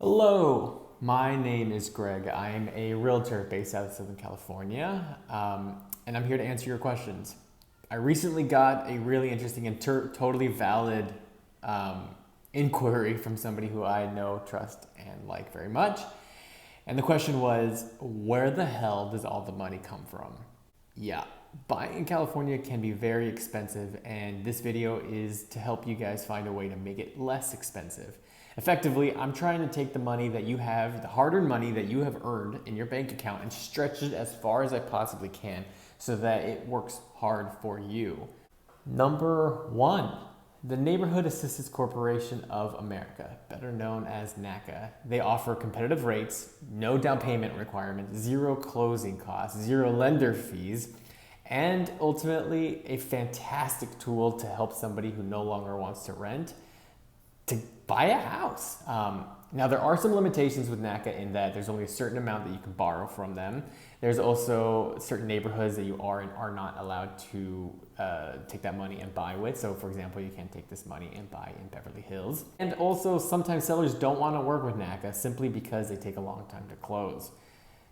Hello, my name is Greg. I am a realtor based out of Southern California, and I'm here to answer your questions. I recently got a really interesting and totally valid inquiry from somebody who I know, trust, and like very much. And the question was, where the hell does all the money come from? Yeah, buying in California can be very expensive, and this video is to help you guys find a way to make it less expensive. Effectively, I'm trying to take the money that you have, the hard-earned money that you have earned in your bank account, and stretch it as far as I possibly can so that it works hard for you. Number one, the Neighborhood Assistance Corporation of America, better known as NACA. They offer competitive rates, no down payment requirement, zero closing costs, zero lender fees, and ultimately a fantastic tool to help somebody who no longer wants to rent to buy a house. Now there are some limitations with NACA in that there's only a certain amount that you can borrow from them. There's also certain neighborhoods that you are and are not allowed to take that money and buy with. So for example, you can't take this money and buy in Beverly Hills. And also sometimes sellers don't want to work with NACA simply because they take a long time to close.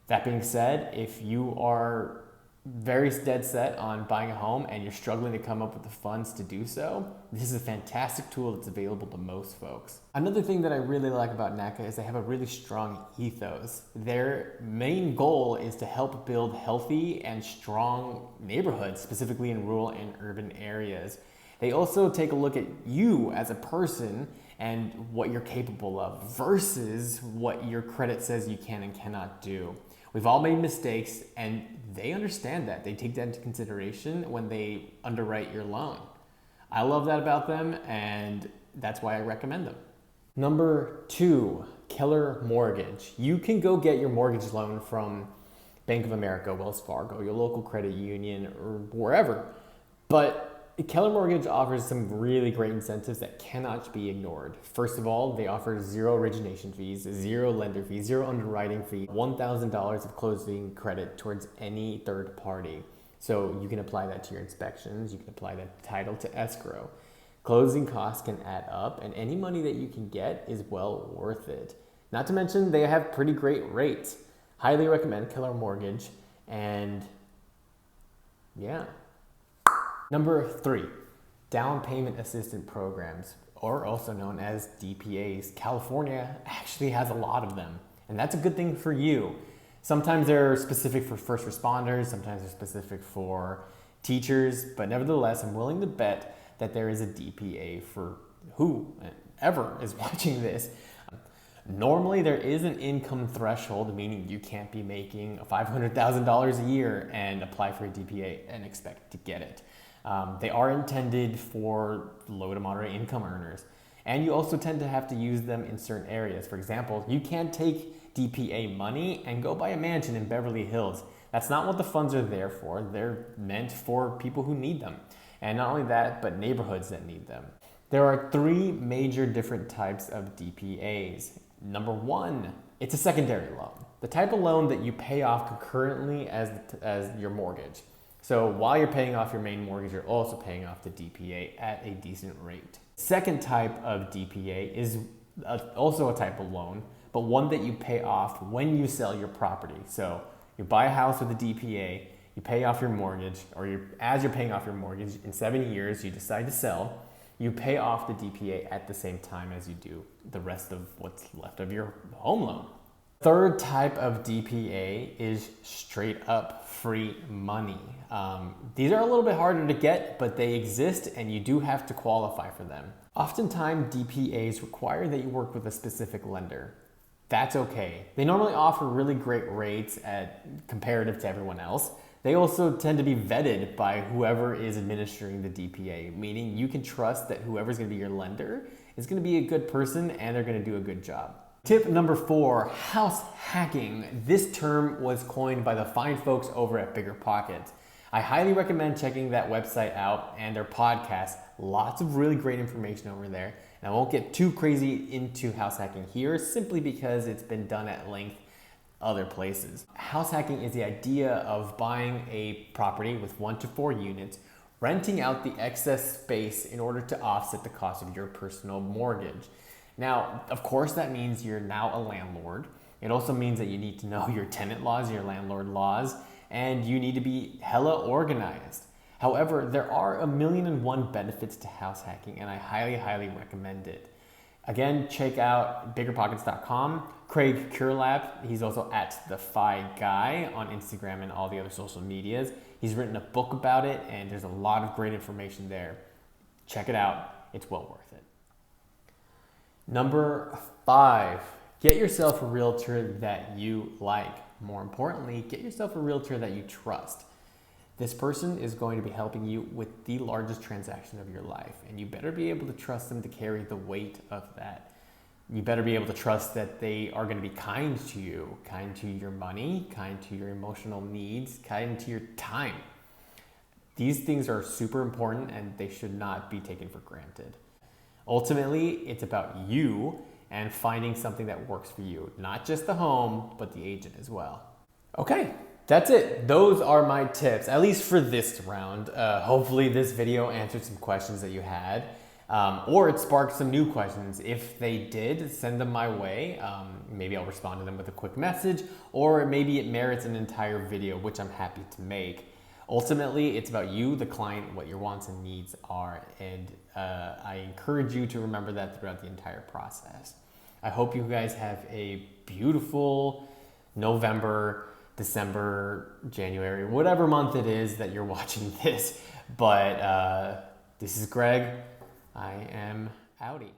That being said, if you are very dead set on buying a home and you're struggling to come up with the funds to do so, this is a fantastic tool that's available to most folks. Another thing that I really like about NACA is they have a really strong ethos. Their main goal is to help build healthy and strong neighborhoods, specifically in rural and urban areas. They also take a look at you as a person and what you're capable of versus what your credit says you can and cannot do. We've all made mistakes, and they understand that. They take that into consideration when they underwrite your loan. I love that about them, and that's why I recommend them. Number two, Keller Mortgage. You can go get your mortgage loan from Bank of America, Wells Fargo, your local credit union, or wherever. But Keller Mortgage offers some really great incentives that cannot be ignored. First of all, they offer zero origination fees, zero lender fees, zero underwriting fee, $1,000 of closing credit towards any third party. So you can apply that to your inspections, you can apply that title to escrow. Closing costs can add up, and any money that you can get is well worth it. Not to mention, they have pretty great rates. Highly recommend Keller Mortgage, and yeah. Number three, down payment assistance programs, or also known as DPAs. California actually has a lot of them, and that's a good thing for you. Sometimes they're specific for first responders, sometimes they're specific for teachers, but nevertheless, I'm willing to bet that there is a DPA for whoever is watching this. Normally, there is an income threshold, meaning you can't be making $500,000 a year and apply for a DPA and expect to get it. They are intended for low to moderate income earners. And you also tend to have to use them in certain areas. For example, you can't take DPA money and go buy a mansion in Beverly Hills. That's not what the funds are there for. They're meant for people who need them. And not only that, but neighborhoods that need them. There are three major different types of DPAs. Number one, it's a secondary loan. The type of loan that you pay off concurrently as your mortgage. So while you're paying off your main mortgage, you're also paying off the DPA at a decent rate. Second type of DPA is also a type of loan, but one that you pay off when you sell your property. So you buy a house with a DPA, you pay off your mortgage, or as you're paying off your mortgage, in 7 years you decide to sell, you pay off the DPA at the same time as you do the rest of what's left of your home loan. Third type of DPA is straight up free money. These are a little bit harder to get, but they exist and you do have to qualify for them. Oftentimes, DPAs require that you work with a specific lender. That's okay. They normally offer really great rates comparative to everyone else. They also tend to be vetted by whoever is administering the DPA, meaning you can trust that whoever's going to be your lender is going to be a good person and they're going to do a good job. Tip number four, house hacking. This term was coined by the fine folks over at Bigger Pockets. I highly recommend checking that website out and their podcast. Lots of really great information over there. And I won't get too crazy into house hacking here simply because it's been done at length other places. House hacking is the idea of buying a property with 1 to 4 units, renting out the excess space in order to offset the cost of your personal mortgage. Now, of course, that means you're now a landlord. It also means that you need to know your tenant laws, your landlord laws, and you need to be hella organized. However, there are 1,000,001 benefits to house hacking, and I highly, highly recommend it. Again, check out biggerpockets.com. Craig Curelap, he's also at the Fi Guy on Instagram and all the other social medias. He's written a book about it, and there's a lot of great information there. Check it out. It's well worth it. Number 5, get yourself a realtor that you like. More importantly, get yourself a realtor that you trust. This person is going to be helping you with the largest transaction of your life, and you better be able to trust them to carry the weight of that. You better be able to trust that they are going to be kind to you, kind to your money, kind to your emotional needs, kind to your time. These things are super important and they should not be taken for granted. Ultimately, it's about you and finding something that works for you, not just the home, but the agent as well. Okay. That's it. Those are my tips, at least for this round. Hopefully this video answered some questions that you had, or it sparked some new questions. If they did, send them my way. Maybe I'll respond to them with a quick message, or maybe it merits an entire video, which I'm happy to make. Ultimately, it's about you, the client, what your wants and needs are, and I encourage you to remember that throughout the entire process. I hope you guys have a beautiful November, December, January, whatever month it is that you're watching this. But this is Greg. I am outie.